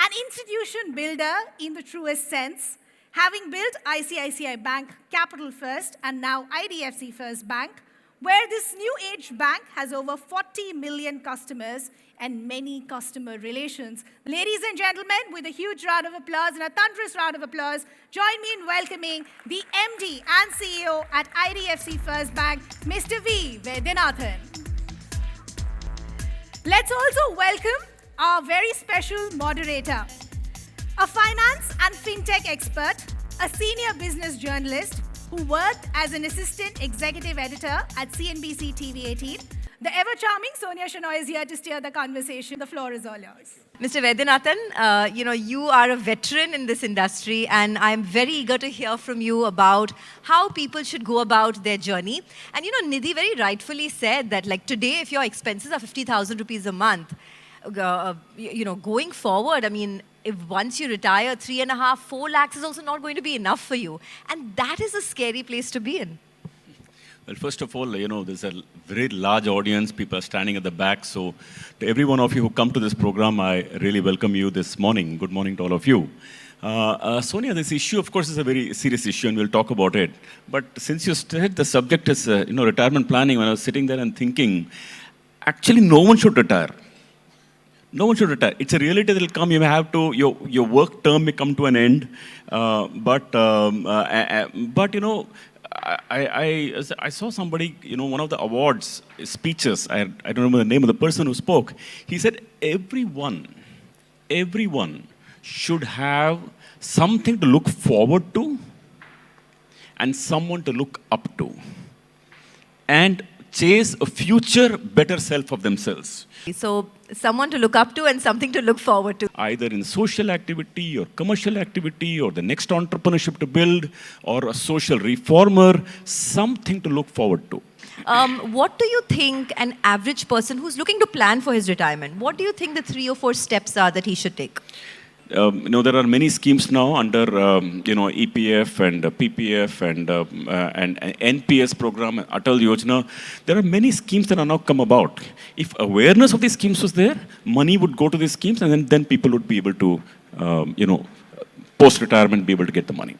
An institution builder in the truest sense, having built ICICI Bank Capital First and now IDFC First Bank, where this new age bank has over 40 million customers and many customer relations. Ladies and gentlemen, with a huge round of applause and a thunderous round of applause, join me in welcoming the MD and CEO at IDFC First Bank, Mr. V. Vaidyanathan. Let's also welcome our very special moderator, a finance and fintech expert, a senior business journalist who worked as an assistant executive editor at CNBC TV 18. The ever-charming Sonia Shenoy is here to steer the conversation. The floor is all yours. Mr. Vaidyanathan, you are a veteran in this industry, and I'm very eager to hear from you about how people should go about their journey. And Nidhi very rightfully said that, like today, if your expenses are 50,000 rupees a month, going forward, I mean, if once you retire, 3.5, 4 lakhs is also not going to be enough for you. And that is a scary place to be in. Well, first of all, there's a very large audience. People are standing at the back. So to every one of you who come to this program, I really welcome you this morning. Good morning to all of you. Sonia, this issue, of course, is a very serious issue, and we'll talk about it. But since you said the subject is, retirement planning, when I was sitting there and thinking, actually, no one should retire. No one should retire. It's a reality that will come. You may have to, your work term may come to an end. I saw somebody, one of the awards speeches, I don't remember the name of the person who spoke. He said, everyone should have something to look forward to and someone to look up to and chase a future better self of themselves. So someone to look up to and something to look forward to. Either in social activity or commercial activity or the next entrepreneurship to build or a social reformer, something to look forward to. What do you think an average person who's looking to plan for his retirement, what do you think the 3 or 4 steps are that he should take? There are many schemes now under, EPF and PPF and NPS program, Atal Yojana. There are many schemes that are now come about. If awareness of these schemes was there, money would go to these schemes, and then people would be able to, post-retirement, be able to get the money.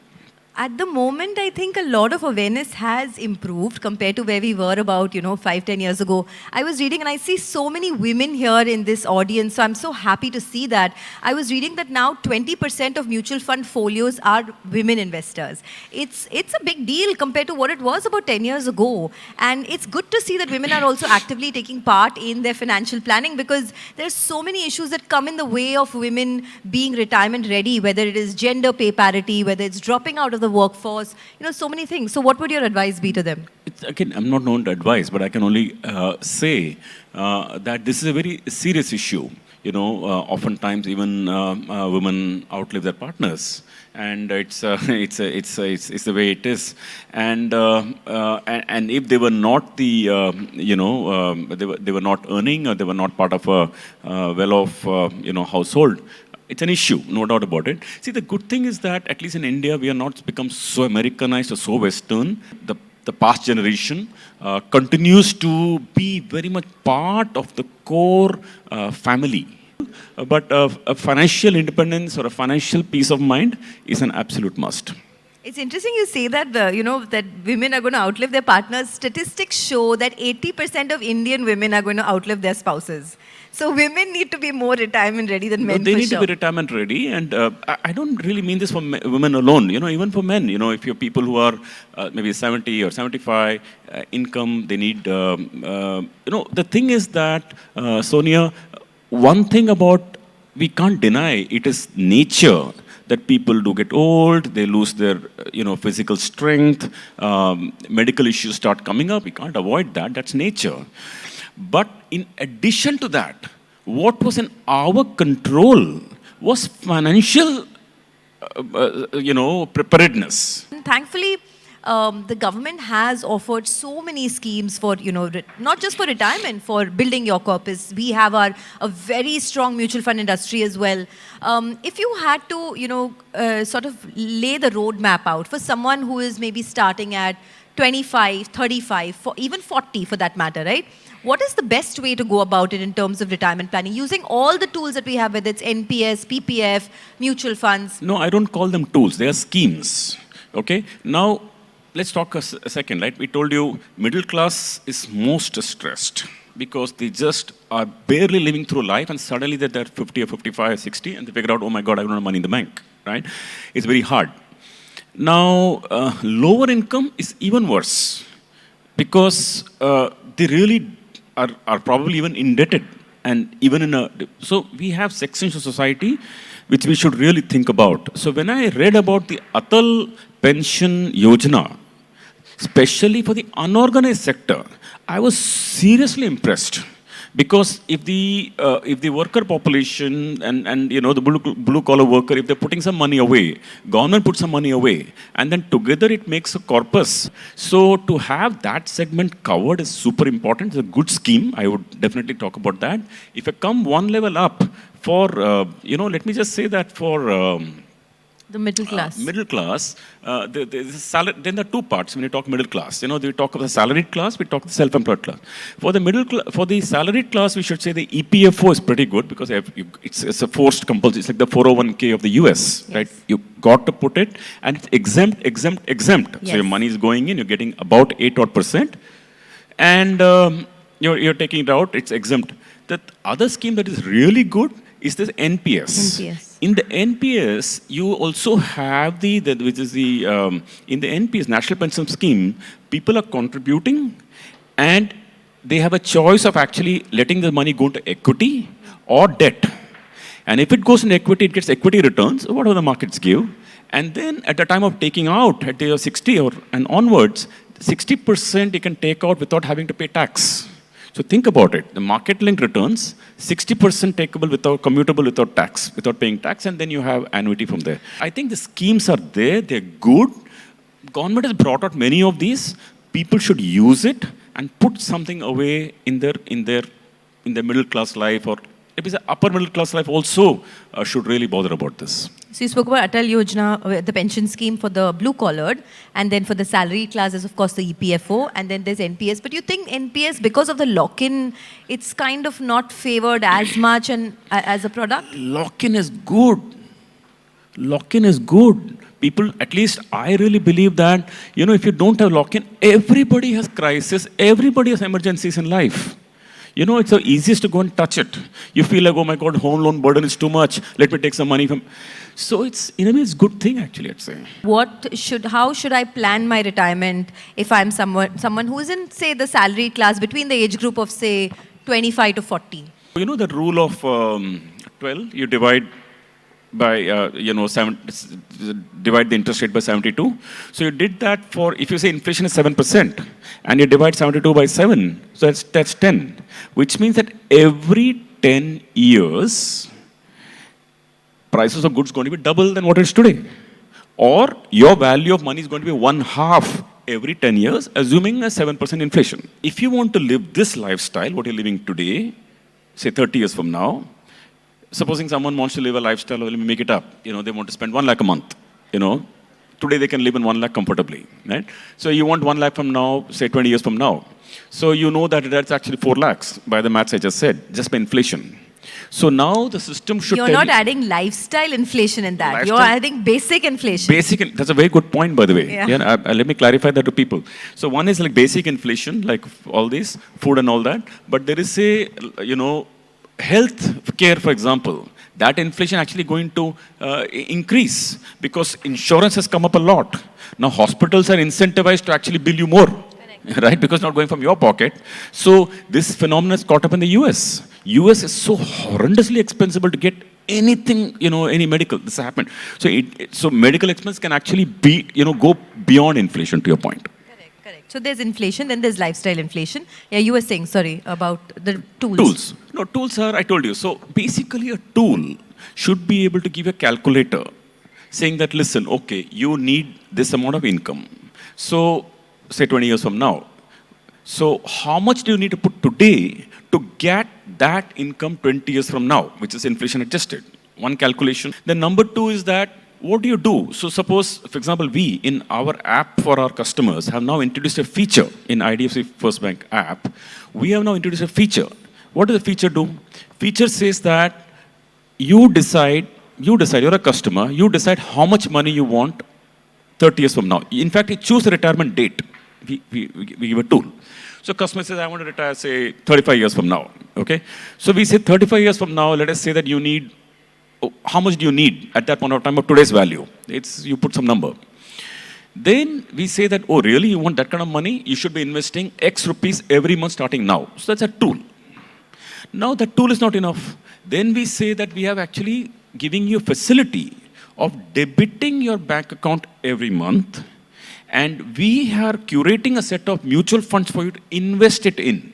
At the moment, I think a lot of awareness has improved compared to where we were about, 5-10 years ago. I was reading, and I see so many women here in this audience, so I'm so happy to see that. I was reading that now 20% of mutual fund folios are women investors. It's a big deal compared to what it was about 10 years ago. And it's good to see that women are also actively taking part in their financial planning, because there's so many issues that come in the way of women being retirement ready, whether it is gender pay parity, whether it's dropping out of the workforce, so many things. So what would your advice be to them? Again, I'm not known to advise, but I can only say that this is a very serious issue. Oftentimes even women outlive their partners, and it's the way it is. And if they were not the they were not earning, or they were not part of a well-off household, it's an issue, no doubt about it. See, the good thing is that, at least in India, we are not become so Americanized or so Western. The past generation continues to be very much part of the core family. But a financial independence or a financial peace of mind is an absolute must. It's interesting you say that, that women are going to outlive their partners. Statistics show that 80% of Indian women are going to outlive their spouses. So women need to be more retirement ready than men. They need to be retirement ready, and I don't really mean this for women alone. Even for men. If you're people who are maybe 70 or 75 income, they need. The thing is that Sonia, one thing about we can't deny, it is nature that people do get old, they lose their physical strength, medical issues start coming up. We can't avoid that. That's nature. But in addition to that, what was in our control was financial, preparedness. Thankfully, the government has offered so many schemes for, not just for retirement, for building your corpus. We have a very strong mutual fund industry as well. If you had to, sort of lay the roadmap out for someone who is maybe starting at 25, 35, even 40 for that matter, right? What is the best way to go about it in terms of retirement planning, using all the tools that we have, whether it's NPS, PPF, mutual funds? No, I don't call them tools. They are schemes. Okay? Now, let's talk a second, right? We told you middle class is most stressed because they just are barely living through life and suddenly they're 50 or 55 or 60 and they figure out, oh my God, I don't have money in the bank, right? It's very hard. Now, lower income is even worse because they really are probably even indebted and even in a... So we have sections of society which we should really think about. So when I read about the Atal Pension Yojana, especially for the unorganized sector, I was seriously impressed. Because if the worker population and the blue collar worker, if they're putting some money away, government puts some money away, and then together it makes a corpus. So to have that segment covered is super important. It's a good scheme. I would definitely talk about that. If I come one level up for, let me just say that for the middle class. Middle class, then there are two parts when you talk middle class. We talk of the salaried class, we talk of the self-employed class. For the salaried class, we should say the EPFO is pretty good because it's a forced compulsory. It's like the 401k of the US, yes. Right? You got to put it, and it's exempt. Yes. So your money is going in, you're getting about 8% and you're taking it out, it's exempt. The other scheme that is really good is this NPS. In the NPS, you also have in the NPS, National Pension Scheme, people are contributing and they have a choice of actually letting the money go into equity or debt. And if it goes in equity, it gets equity returns, whatever the markets give. And then at the time of taking out, at the age of 60 and onwards, 60% you can take out without having to pay tax. So think about it. The market-linked returns, 60% takeable commutable without tax, without paying tax, and then you have annuity from there. I think the schemes are there. They're good. Government has brought out many of these. People should use it and put something away in their middle class life, or maybe the upper middle class life also should really bother about this. So you spoke about Atal Yojana, the pension scheme for the blue-collared, and then for the salary class is, of course, the EPFO, and then there's NPS. But you think NPS, because of the lock-in, it's kind of not favored as much as a product? Lock-in is good. Lock-in is good. People, at least I really believe that, if you don't have lock-in, everybody has crisis, everybody has emergencies in life. It's the easiest to go and touch it. You feel like, oh my God, home loan burden is too much. Let me take some money from... So it's, in a way, it's a good thing, actually, I'd say. How should I plan my retirement if I'm someone who is in, say, the salary class between the age group of, say, 25 to 40? You know that rule of 12? You divide by, divide the interest rate by 72. So you did that for, if you say inflation is 7%, and you divide 72 by 7, so that's 10. Which means that every 10 years, prices of goods going to be double than what it is today. Or your value of money is going to be 1/2 every 10 years, assuming a 7% inflation. If you want to live this lifestyle, what you're living today, say 30 years from now, supposing someone wants to live a lifestyle, let me make it up. They want to spend 1 lakh a month. Today they can live in 1 lakh comfortably, right? So you want 1 lakh from now, say 20 years from now. So you know that that's actually 4 lakhs by the maths I just said, just by inflation. So now the system should You're not adding lifestyle inflation in that. You're adding basic inflation. That's a very good point, by the way. Yeah. Let me clarify that to people. So one is like basic inflation, like all this, food and all that. But there is a, health care, for example. That inflation actually going to increase because insurance has come up a lot. Now hospitals are incentivized to actually bill you more. Right? Because not going from your pocket. So this phenomenon is caught up in the US. US is so horrendously expensive to get anything, any medical. This has happened. So medical expense can actually be, go beyond inflation, to your point. Correct. So there's inflation, then there's lifestyle inflation. Yeah, you were saying, sorry, about the tools. Tools. No, tools are, I told you. So basically a tool should be able to give a calculator saying that, listen, okay, you need this amount of income. So say 20 years from now. So how much do you need to put today to get that income 20 years from now, which is inflation adjusted? One calculation. Then number two is that what do you do? So suppose, for example, we in our app for our customers have now introduced a feature in IDFC First Bank app. We have now introduced a feature. What does the feature do? Feature says that you decide, you're a customer, you decide how much money you want 30 years from now. In fact, you choose a retirement date. We give a tool. So customer says, I want to retire, say, 35 years from now. Okay? So we say 35 years from now, let us say that you need, how much do you need at that point of time of today's value? You put some number. Then we say that, oh, really, you want that kind of money? You should be investing X rupees every month starting now. So that's a tool. Now that tool is not enough. Then we say that we have actually giving you a facility of debiting your bank account every month, and we are curating a set of mutual funds for you to invest it in.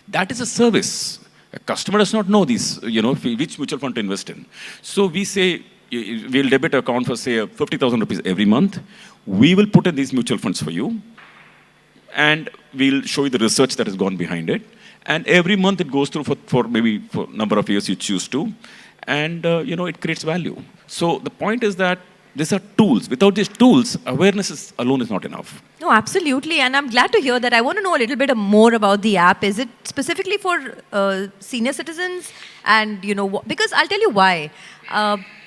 That is a service. A customer does not know these, which mutual fund to invest in. So we say, we'll debit an account for, say, 50,000 rupees every month. We will put in these mutual funds for you, and we'll show you the research that has gone behind it. And every month it goes through for maybe for a number of years you choose to, and it creates value. So the point is that these are tools. Without these tools, awareness alone is not enough. No, absolutely. And I'm glad to hear that. I want to know a little bit more about the app. Is it specifically for senior citizens? And, because I'll tell you why.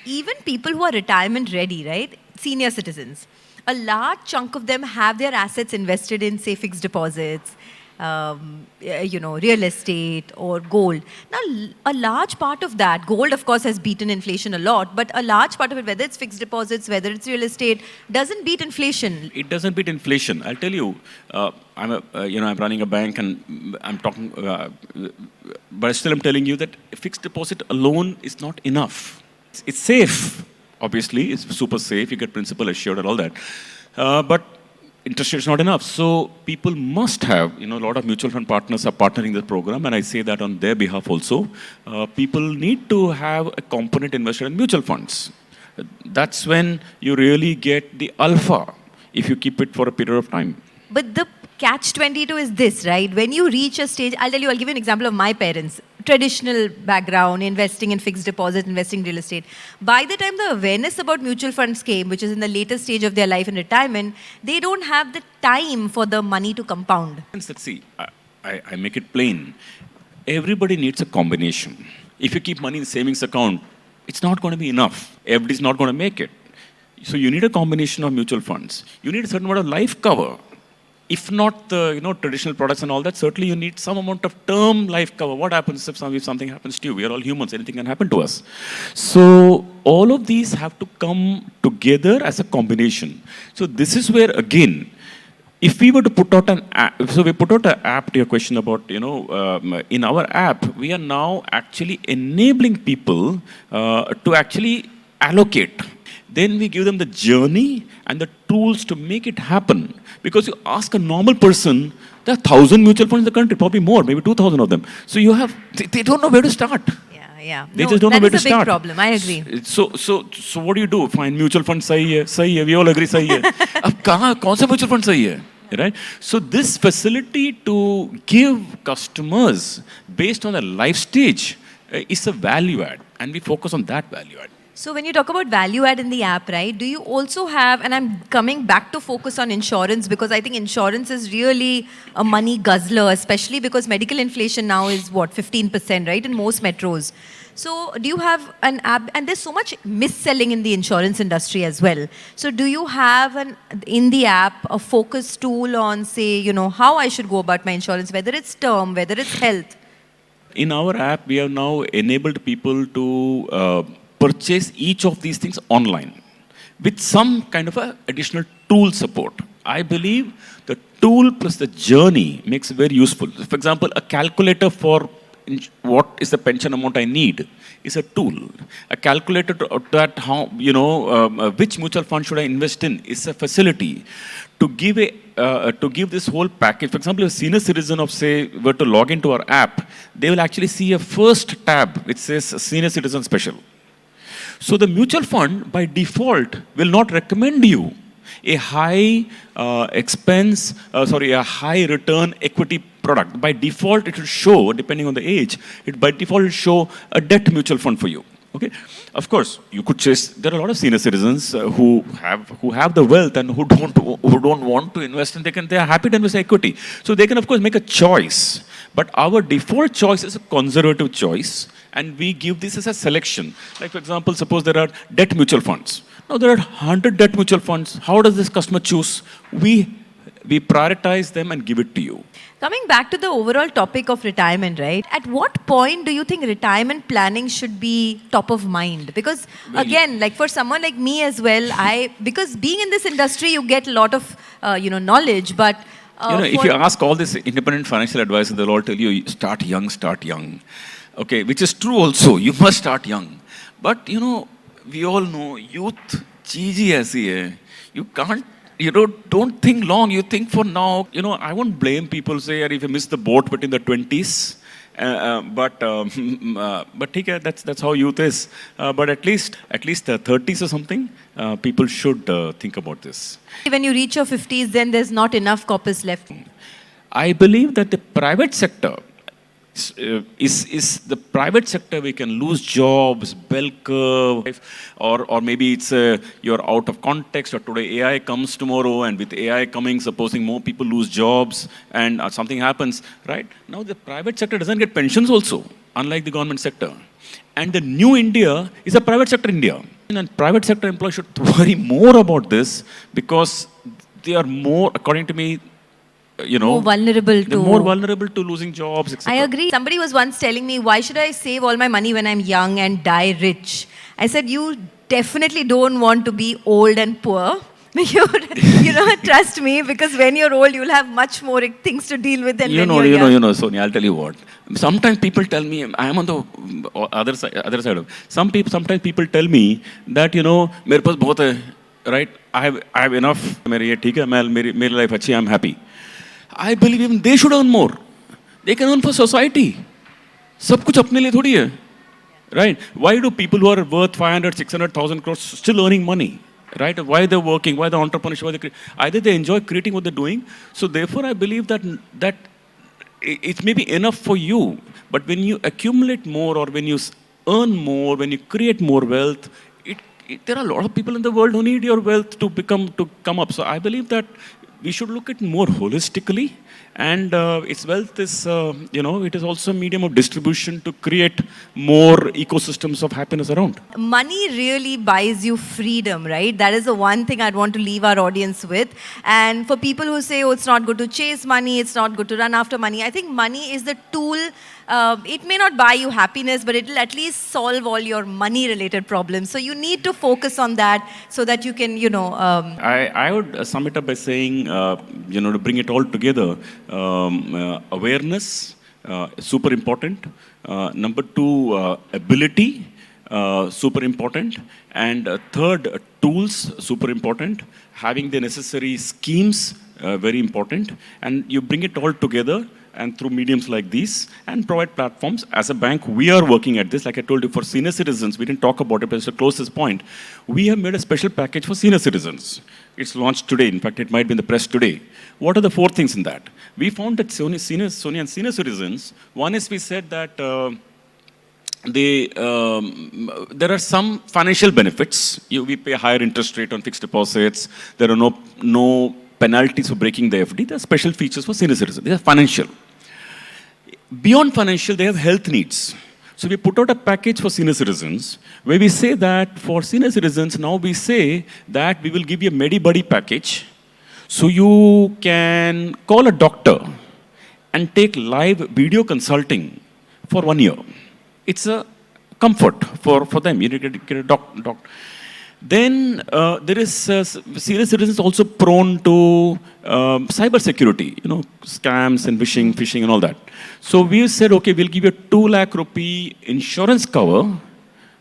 Even people who are retirement ready, right? Senior citizens, a large chunk of them have their assets invested in, say, fixed deposits, real estate or gold. Now, a large part of that, gold of course has beaten inflation a lot, but a large part of it, whether it's fixed deposits, whether it's real estate, doesn't beat inflation. It doesn't beat inflation. I'll tell you, I'm running a bank and I'm talking, but still I'm telling you that a fixed deposit alone is not enough. It's safe, obviously, it's super safe, you get principal assured and all that, but interest rate is not enough. So people must have, a lot of mutual fund partners are partnering the program, and I say that on their behalf also. People need to have a component invested in mutual funds. That's when you really get the alpha, if you keep it for a period of time. But the catch-22 is this, right? When you reach a stage, I'll give you an example of my parents. Traditional background, investing in fixed deposits, investing in real estate. By the time the awareness about mutual funds came, which is in the later stage of their life in retirement, they don't have the time for the money to compound. See, I make it plain. Everybody needs a combination. If you keep money in savings account, it's not going to be enough. Everybody's not going to make it. So you need a combination of mutual funds. You need a certain amount of life cover. If not the traditional products and all that, certainly you need some amount of term life cover. What happens if something happens to you? We are all humans. Anything can happen to us. So all of these have to come together as a combination. So this is where, again, if we were to put out an app, so we put out an app to your question about, in our app, we are now actually enabling people to actually allocate. Then we give them the journey and the tools to make it happen. Because you ask a normal person, there are 1,000 mutual funds in the country, probably more, maybe 2,000 of them. So you have, they don't know where to start. Yeah. They just don't know where to start. That is a big problem, I agree. So what do? Fine, mutual fund sahi hai, we all agree sahi hai. Ab kaun sa mutual fund sahi hai? Right? So this facility to give customers based on a life stage is a value add. And we focus on that value add. So when you talk about value add in the app, right, do you also have, and I'm coming back to focus on insurance because I think insurance is really a money guzzler, especially because medical inflation now is 15%, right, in most metros. So do you have an app, and there's so much mis-selling in the insurance industry as well. So do you have in the app a focus tool on, say, how I should go about my insurance, whether it's term, whether it's health? In our app, we have now enabled people to purchase each of these things online with some kind of a additional tool support. I believe the tool plus the journey makes it very useful. For example, a calculator for what is the pension amount I need is a tool. A calculator that which mutual fund should I invest in is a facility. To give this whole package, for example, if a senior citizen of, say, were to log into our app, they will actually see a first tab which says Senior Citizen Special. So the mutual fund, by default, will not recommend you a high a high return equity product. By default, it will show, depending on the age, by default it will show a debt mutual fund for you. Okay, of course, you could chase. There are a lot of senior citizens who have the wealth and who don't want to invest, and they are happy to invest in equity. So they can of course make a choice. But our default choice is a conservative choice, and we give this as a selection. Like for example, suppose there are debt mutual funds. Now there are 100 debt mutual funds. How does this customer choose? We prioritize them and give it to you. Coming back to the overall topic of retirement, right? At what point do you think retirement planning should be top of mind? Because again, like for someone like me as well, because being in this industry, you get a lot of knowledge, but If you ask all these independent financial advisors, they'll all tell you, start young, start young. Okay, which is true also. You must start young. But, we all know youth, cheesy aisi hai. You can't, don't think long. You think for now. I won't blame people, say, if you miss the boat between the 20s. But ठीक है, that's how youth is. But at least the 30s or something, people should think about this. when you reach your 50s, then there's not enough corpus left. I believe that the private sector is the private sector. We can lose jobs, bell curve, or maybe it's you're out of context, or today AI comes tomorrow, and with AI coming, supposing more people lose jobs and something happens, right? Now the private sector doesn't get pensions also, unlike the government sector. And the new India is a private sector India. And private sector employees should worry more about this, because they are more, according to me, More vulnerable they're more vulnerable to losing jobs, etc. I agree. Somebody was once telling me, why should I save all my money when I'm young and die rich? I said, you definitely don't want to be old and poor. Trust me, because when you're old, you'll have much more things to deal with than when you're young. Sonia, I'll tell you what. Sometimes people tell me, I am on the other side of. Sometimes people tell me that, मेरे पास बहुत है, right? I have enough. मेरी ये ठीक है, मेरी life अच्छी है, I'm happy. I believe even they should earn more. They can earn for society. सब कुछ अपने लिए थोड़ी है, right? Why do people who are worth 500, 600,000 crores still earning money, right? Why they're working? Why the entrepreneurship? Either they enjoy creating what they're doing. So therefore, I believe that it may be enough for you. But when you accumulate more, or when you earn more, when you create more wealth, there are a lot of people in the world who need your wealth to come up. So I believe that we should look at more holistically, and its wealth is, it is also a medium of distribution to create more ecosystems of happiness around. Money really buys you freedom, right? That is the one thing I'd want to leave our audience with. And for people who say, it's not good to chase money, it's not good to run after money, I think money is the tool. It may not buy you happiness, but it will at least solve all your money-related problems. So you need to focus on that so that you can, I would sum it up by saying, to bring it all together, awareness, super important. Number two, ability, super important. And third, tools, super important. Having the necessary schemes, very important. And you bring it all together, and through mediums like these, and provide platforms. As a bank, we are working at this. Like I told you, for senior citizens, we didn't talk about it, but it's the closest point. We have made a special package for senior citizens. It's launched today. In fact, it might be in the press today. What are the 4 things in that? We found that Sonia and senior citizens, one is we said that there are some financial benefits. We pay a higher interest rate on fixed deposits. There are no penalties for breaking the FD. There are special features for senior citizens. They are financial. Beyond financial, they have health needs. So we put out a package for senior citizens where we say that for senior citizens, now we say that we will give you a MediBuddy package. So you can call a doctor and take live video consulting for 1 year. It's a comfort for them. You get a doctor. Then there is senior citizens also prone to cyber security, scams and phishing and all that. So we said, okay, we'll give you a 2 lakh rupee insurance cover,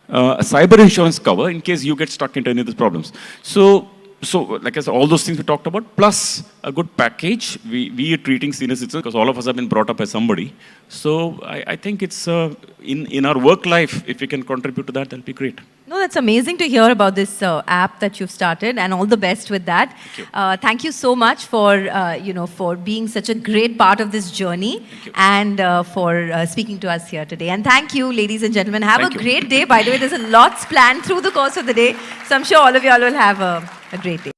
a cyber insurance cover in case you get stuck into any of these problems. So like I said, all those things we talked about, plus a good package. We are treating senior citizens because all of us have been brought up by somebody. So I think it's in our work life, if we can contribute to that, that'll be great. No, that's amazing to hear about this app that you've started, and all the best with that. Thank you so much for for being such a great part of this journey, and for speaking to us here today. And thank you, ladies and gentlemen. Have a great day. By the way, there's a lots planned through the course of the day, so I'm sure all of you all will have a great day.